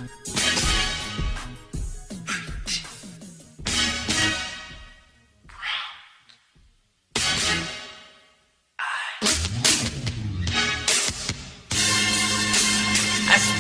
Aspi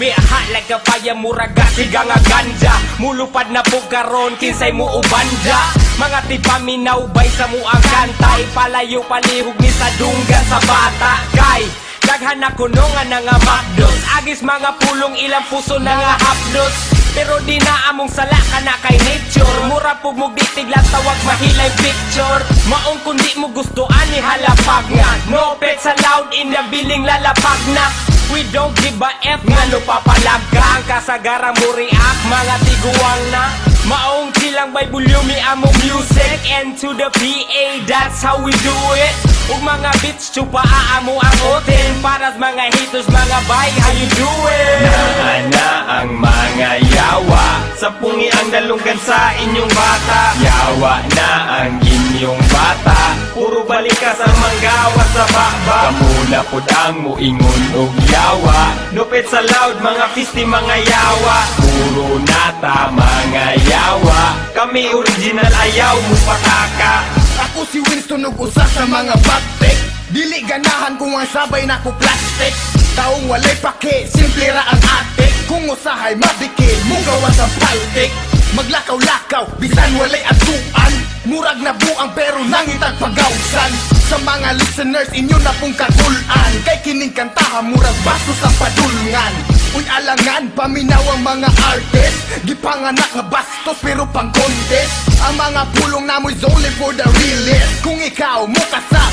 hot like a fire, muraga siga nga ganja. Mulupad na po karon, kinsay mo ubanda. Mga tipaminaw bay sa muang kantay. Palayo palihog ni sa dunggan sa bata. Kay daghan na kuno nga nga makdos. Agis mga pulong ilang puso na nga hapdos. Pero di na among sala ka na kay nature. Mura pug mo gitigla tawag mahilay picture. Maong kundi mo gusto ani halapag nga. No pet sa loud in the billing lalapag na. We don't give a F nga no papalag ka. Ang kasagaran mo react mga tiguang na. Maong silang by volume among music. And to the PA, that's how we do it. Ug mga beats chupa aamo ang oten. Para sa mga haters mga bay, how you doing? Naana ang mga yawa, sampungi ang dalunggan sa inyong bata. Yawa na ang inyong bata, puro balik ka sa manggawa sa baba. Kamuna pod ang muingon og yawa, nupit sa loud mga fisti mga yawa. Puro nata mga yawa, kami original ayaw mo pataka. Ako si Winston ug usa sa mga batik. Dili ganahan kung ang sabay na ko plastic. Taong walay pake, simple ra ang atik. Kung usahay mabikid, mong gawas ang paltik. Maglakaw-lakaw, bisan walay atuan. Murag na buang pero nangitag pagawsan. Sa mga listeners, inyo na pong katulan. Kay kining kantaha, murag bastos ang padulngan. Uy alangan, paminaw ang mga artist. Gipanganak nga bastos pero pang contest. Ang mga pulong namoy is only for the realist. Kung ikaw mo kasap,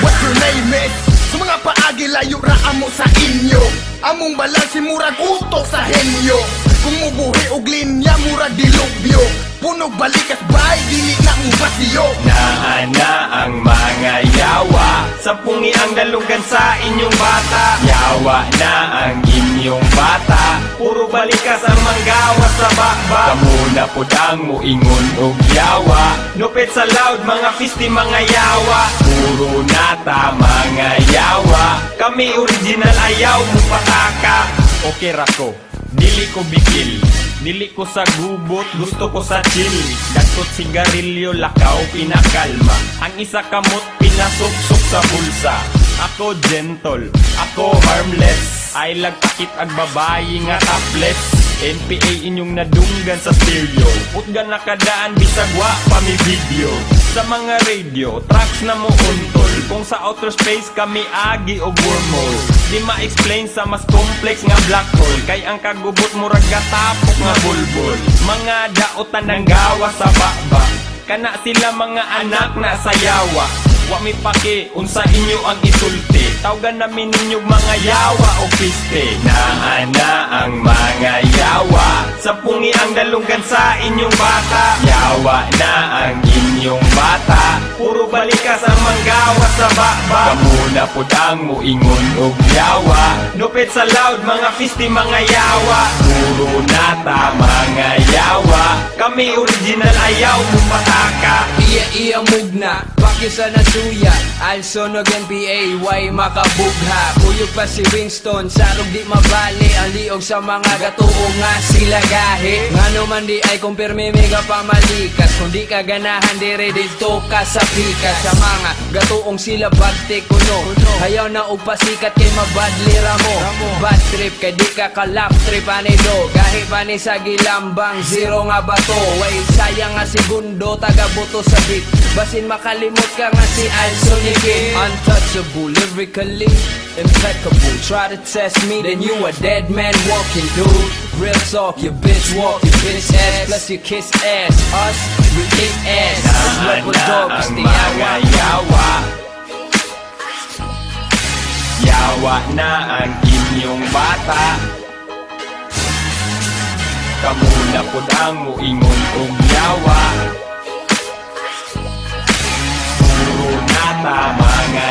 what your name is? Sa mga paagi layo ra amo sa inyo. Among balansi murag utok sa henyo. Kung mubuhi og linya murag dilubyo. Punog balikas bay, dili na mo basiyo. Naana ang mga yawa, sampungi ang dalunggan sa inyong bata. Yawa na ang inyong bata, puro balik ka sa manggawa sa baba. Kamuna pod ang muingon og yawa, nupit sa loud mga fisti mga yawa. Puro nata mga yawa, kami original ayaw mo pataka. Okay rako, dili ko bigil, dili ko sa gubot, gusto ko sa chill. Datot sigarilyo, lakaw, pinakalma. Ang isa kamot, pinasuksok sa bulsa. Ako gentle, ako harmless. Ay lagtakit ag babayi nga topless. NPA inyong nadunggan sa stereo. Utgan na kadaan, bisagwa pa mi video. Sa mga radio, tracks na mo untol. Kung sa outer space kami agi o wormhole. Di ma-explain sa mas complex nga black hole. Kay ang kagubot murag gatapok nga bulbul. Mga daotan ng gawa sa baba. Kana sila mga anak na sayawa. Wa mi pake, unsa inyo ang isulti. Tawgan namin ninyong mga yawa o piste. Naana ang mga yawa, sampungi ang dalunggan sa inyong bata. Yawa na ang inyong bata, puro balik ka sa manggawa sa baba. Kamuna pod ang muingon og yawa, nupit sa loud mga fisti mga yawa. Puro nata mga yawa, kami original ayaw mo pataka. Iya mugna, pakisa na suya. Alsonog NPA, way makabugha. Kuyog pa si Winston, sarog di mabali. Ang liog sa mga gatuong nga sila gahi. Ngano man di ay kumpirme mega pamalikas. Kung di ka ganahan dire dito ka sa pikas. Sa mga gatuong sila bagte kuno. Hayaw na og pasikat kay mabadli ramo. Bad trip kay di ka kalap trip anido. Gahi pa ni sa gilambang zero nga bato. Way sayang nga segundo taga buto sa beat. Basin makalimot ka nga si Alsonic. Untouchable, lyrically impeccable. Try to test me, then you a dead man walking, dude. Real talk, your bitch walk, your bitch ass. Plus you kiss ass, us, we kick ass. Naana ang mga yawa, yawa na ang inyong bata. Kamuna pod ang muingon og yawa, puro nata mga